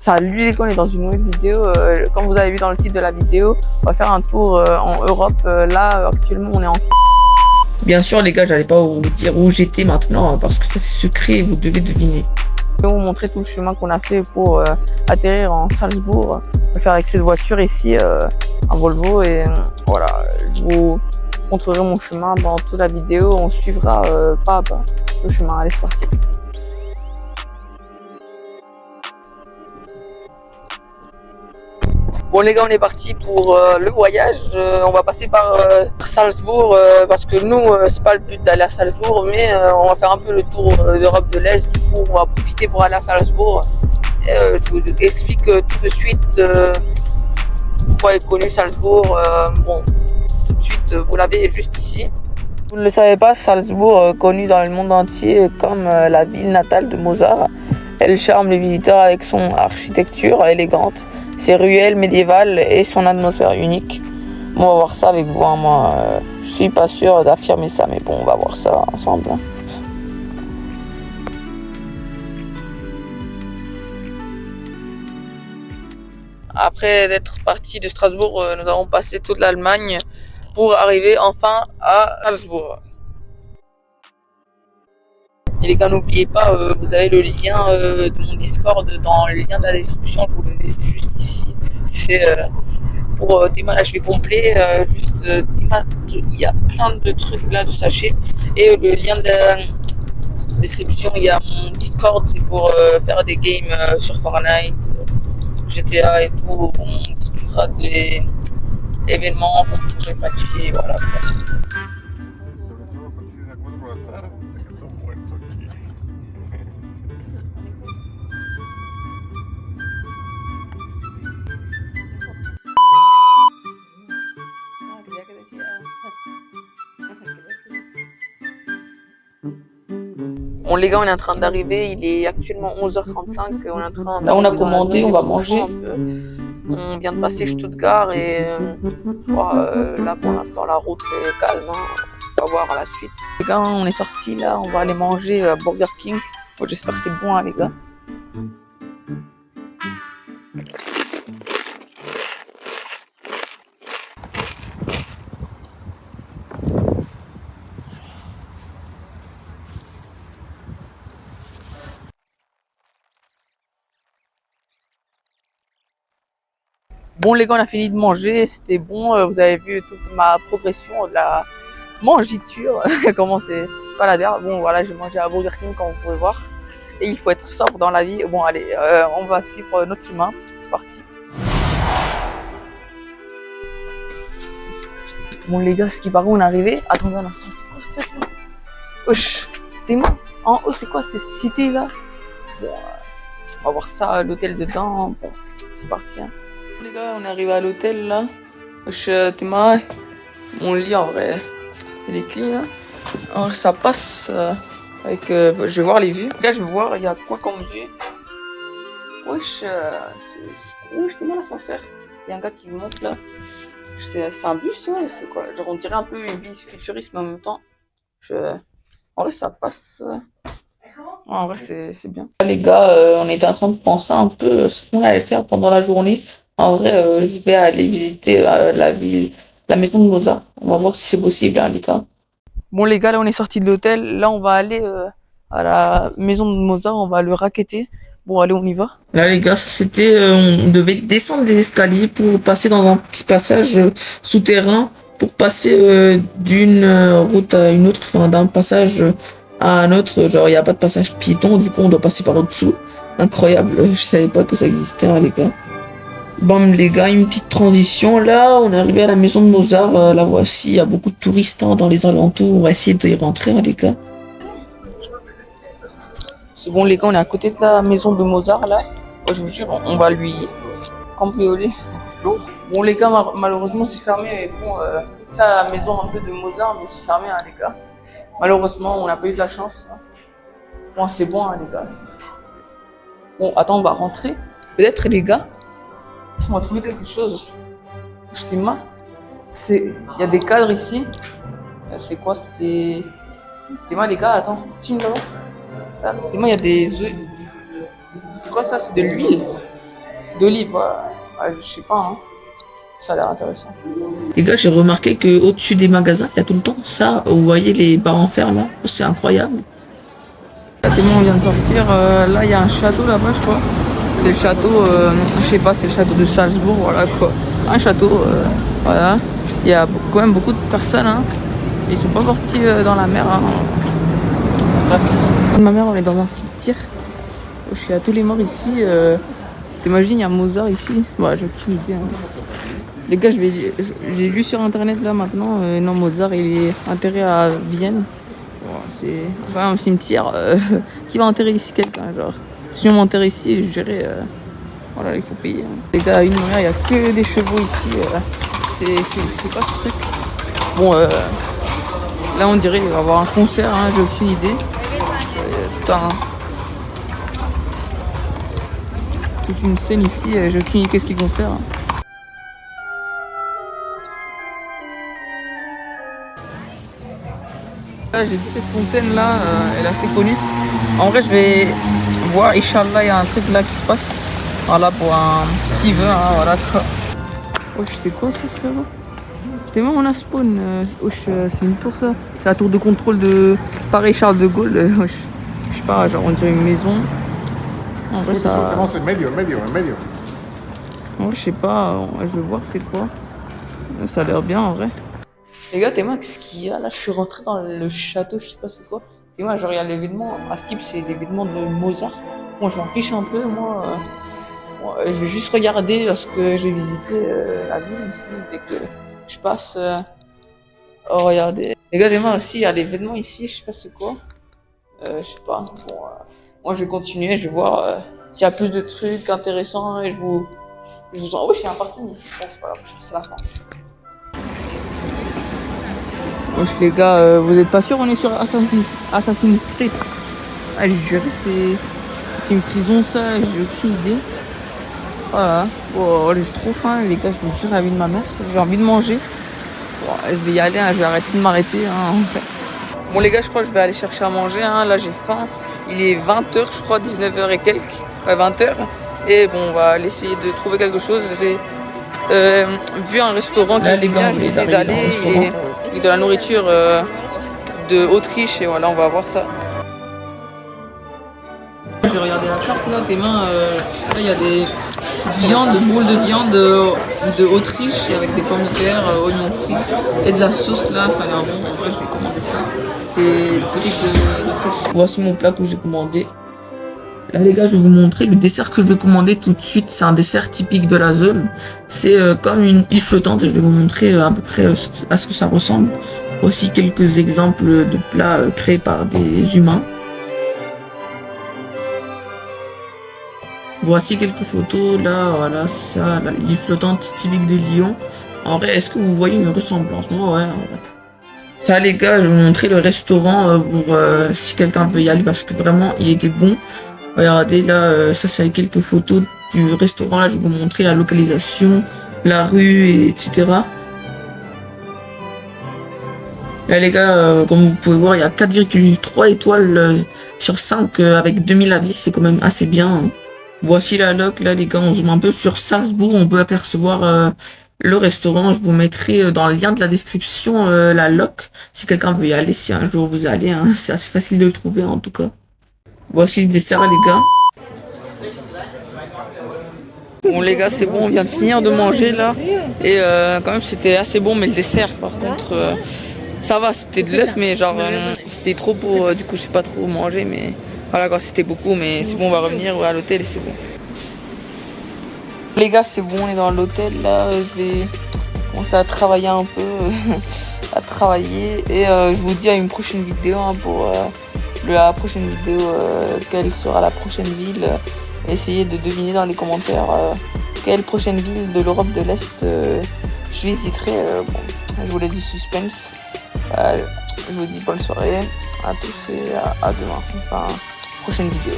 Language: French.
Salut les gars, on est dans une nouvelle vidéo. Comme vous avez vu dans le titre de la vidéo, on va faire un tour en Europe. Là, actuellement, on est en... Bien sûr, les gars, j'allais pas vous dire où j'étais maintenant parce que ça c'est secret et vous devez deviner. Je vais vous montrer tout le chemin qu'on a fait pour atterrir en Salzbourg. On va faire avec cette voiture ici, en Volvo. Et voilà, je vous montrerai mon chemin dans toute la vidéo. On suivra pas à pas le chemin. Allez, c'est parti. Bon les gars, on est parti pour le voyage. On va passer par Salzbourg parce que nous, c'est pas le but d'aller à Salzbourg, mais on va faire un peu le tour d'Europe de l'Est. Du coup, on va profiter pour aller à Salzbourg. Je vous explique tout de suite pourquoi est connu Salzbourg. Bon, tout de suite, vous l'avez juste ici. Vous ne le savez pas, Salzbourg, connu dans le monde entier comme la ville natale de Mozart. Elle charme les visiteurs avec son architecture élégante, ses ruelles médiévales et son atmosphère unique. Bon, on va voir ça avec vous. Hein. Moi, je suis pas sûr d'affirmer ça, mais bon, on va voir ça ensemble. Hein. Après d'être parti de Strasbourg, nous avons passé toute l'Allemagne pour arriver enfin à Salzbourg. Et les gars, n'oubliez pas, vous avez le lien de mon Discord dans le lien de la description. Je vous le laisse juste ici. C'est pour démarrage complet. Il y a plein de trucs là, de sachets. Et le lien de la description, il y a mon Discord. C'est pour faire des games sur Fortnite, GTA et tout. On discutera des événements qu'on pourrait planifier. Voilà. Bon les gars, on est en train d'arriver, il est actuellement 11h35, on est en train Là on a commandé, on va manger. On vient de passer Stuttgart et là pour l'instant la route est calme, hein. On va voir à la suite. Les gars, on est sortis là, on va aller manger à Burger King. Bon, j'espère que c'est bon hein, les gars. Bon les gars, on a fini de manger, c'était bon, vous avez vu toute ma progression de la mangiture, comment c'est pas la dernière. Bon voilà, j'ai mangé à Burger King comme vous pouvez voir, et il faut être sobre dans la vie. Bon allez, on va suivre notre chemin, c'est parti. Bon les gars, ce qui paraît, on est arrivé. Attendez un instant, c'est quoi ce truc là? Wesh, t'es moi? En haut, c'est quoi ces cités là? Bon, on va voir ça, l'hôtel dedans. Bon, c'est parti. Hein. Les gars, on est arrivé à l'hôtel là. Wesh, t'es moi? Mon lit en vrai, il est clean. Hein. En vrai, ça passe avec. Je vais voir les vues. Les gars, je vais voir, il y a quoi comme vue? Wesh, t'es moi l'ascenseur? Il y a un gars qui me monte là. C'est un bus, ouais, c'est quoi? Genre, on dirait un peu une vie futuriste, mais en même temps, en vrai, ça passe. En vrai, c'est bien. Les gars, on était en train de penser un peu ce qu'on allait faire pendant la journée. En vrai, je vais aller visiter la ville, la maison de Mozart. On va voir si c'est possible, hein, les gars. Bon, les gars, là, on est sorti de l'hôtel. Là, on va aller à la maison de Mozart. On va le racketter. Bon, allez, on y va. Là, les gars, ça c'était, on devait descendre des escaliers pour passer dans un petit passage souterrain pour passer d'une route à une autre, enfin d'un passage à un autre. Genre, il n'y a pas de passage piéton, du coup, on doit passer par au-dessous. Incroyable, je savais pas que ça existait, hein, les gars. Bon, les gars, une petite transition. Là, on est arrivé à la maison de Mozart. La voici, il y a beaucoup de touristes hein, dans les alentours. On va essayer d'y rentrer, hein, les gars. C'est bon, les gars, on est à côté de la maison de Mozart, là. Oh, je vous jure, on va lui cambrioler. Bon, les gars, malheureusement, c'est fermé. Mais bon, c'est la maison un peu de Mozart, mais c'est fermé, hein, les gars. Malheureusement, on n'a pas eu de la chance. Hein. Bon, c'est bon, hein, les gars. Bon, attends, on va rentrer. Peut-être, les gars, on va trouver quelque chose. Je t'ai mal. Il y a des cadres ici. C'est quoi? C'était... T'es mal, les gars, attends. Filme là-bas. Là, dis-moi, il y a des œufs. C'est quoi ça? C'est de l'huile. D'olive, je sais pas, hein. Ça a l'air intéressant. Les gars, j'ai remarqué que au-dessus des magasins, il y a tout le temps ça. Vous voyez les barres en fer là? C'est incroyable. Tellement on vient de sortir, là il y a un château là-bas, je crois. C'est le château, je sais pas, c'est le château de Salzbourg, voilà quoi. Un château, voilà. Il y a quand même beaucoup de personnes, hein. Ils sont pas partis dans la mer, hein. Bref. Ma mère, on est dans un cimetière. Je suis à tous les morts ici. T'imagines, il y a Mozart ici. Ouais, j'ai aucune idée, hein. Les gars, j'ai lu sur internet là maintenant, non, Mozart il est enterré à Vienne. Bon, c'est quand même un cimetière. Qui va enterrer ici quelqu'un, genre. Si on m'enterre ici, je dirais, voilà, il faut payer, hein. Les gars, une manière, il n'y a que des chevaux ici. C'est pas ce truc. Bon, là on dirait qu'il va y avoir un concert, hein, j'ai aucune idée. Putain. Toute une scène ici, j'ai aucune idée qu'est-ce qu'ils vont faire, hein. Là, j'ai vu cette fontaine là, elle est assez connue. En vrai, je vais voir, Inch'Allah, il y a un truc là qui se passe. Voilà, pour un petit vœu, hein, voilà quoi. Wesh, c'est quoi ça, frérot? C'est bon, on a spawn. Wesh, c'est une tour ça. C'est la tour de contrôle de Paris Charles de Gaulle. Wesh, je sais pas, genre on dirait une maison. En vrai, ça. Non, c'est medio. En vrai, je sais pas, je vais voir c'est quoi. Ça a l'air bien en vrai. Les gars, t'es moi, qu'est-ce qu'il y a là? Je suis rentré dans le château, je sais pas c'est quoi. Et moi, je regarde l'événement. À Skip, c'est l'événement de Mozart. Moi, je m'en fiche un peu. Moi, je vais juste regarder lorsque je vais visiter la ville ici. Dès que je passe. Oh, regardez. Les gars, moi aussi, il y a l'événement ici. Je sais pas c'est quoi. Je sais pas. Bon, moi, je vais continuer. Je vais voir s'il y a plus de trucs intéressants. Et je vous en. Oh, il y a un parking ici. Bon, c'est pas grave. Je trouve que c'est la fin. Wesh les gars, vous êtes pas sûr on est sur Assassin's Creed? Allez, je dirais c'est une prison ça, j'ai aucune idée. Voilà. Oh, j'ai trop faim les gars, je vous jure la vie de ma mère, j'ai envie de manger. Bon, je vais y aller, hein, je vais arrêter de m'arrêter, hein, en fait. Bon les gars, je crois que je vais aller chercher à manger, hein. Là j'ai faim. Il est 20h je crois, 19h et quelques. Ouais, 20h. Et bon, on va aller essayer de trouver quelque chose. J'ai vu un restaurant qui est bien, je vais essayer d'aller. Avec de la nourriture de Autriche et voilà, on va voir ça. J'ai regardé la carte là, tes mains, là il y a des viandes, boules de viande de Autriche avec des pommes de terre, oignons frits et de la sauce là, ça a l'air bon. En vrai, je vais commander ça. C'est typique d'Autriche. Voici mon plat que j'ai commandé. Là les gars, je vais vous montrer le dessert que je vais commander tout de suite. C'est un dessert typique de la zone. C'est comme une île flottante. Je vais vous montrer à peu près à ce que ça ressemble. Voici quelques exemples de plats créés par des humains. Voici quelques photos. Là, voilà, ça, l'île flottante typique de Lyon. En vrai, est-ce que vous voyez une ressemblance? Moi, ouais. Ça les gars, je vais vous montrer le restaurant pour si quelqu'un veut y aller parce que vraiment, il était bon. Regardez là, ça c'est quelques photos du restaurant. Là, je vais vous montrer la localisation, la rue, etc. Là les gars, comme vous pouvez voir, il y a 4,3 étoiles sur 5 avec 2000 avis. C'est quand même assez bien. Voici la loc. Là les gars, on zoome un peu sur Salzbourg. On peut apercevoir le restaurant. Je vous mettrai dans le lien de la description la loc. Si quelqu'un veut y aller, si un jour vous allez, hein, c'est assez facile de le trouver en tout cas. Voici le dessert les gars. Bon les gars, c'est bon, on vient de finir de manger là. Et quand même c'était assez bon, mais le dessert par contre, ça va, c'était de l'œuf, mais genre c'était trop pour, du coup je sais pas trop manger, mais voilà quoi, c'était beaucoup, mais c'est bon, on va revenir à l'hôtel et c'est bon. Les gars, c'est bon, on est dans l'hôtel là, je vais commencer à travailler un peu, à travailler, et je vous dis à une prochaine vidéo hein, pour la prochaine vidéo, quelle sera la prochaine ville. Essayez de deviner dans les commentaires quelle prochaine ville de l'Europe de l'Est je visiterai. Bon, je vous laisse du suspense. Je vous dis bonne soirée à tous et à demain. Enfin, prochaine vidéo.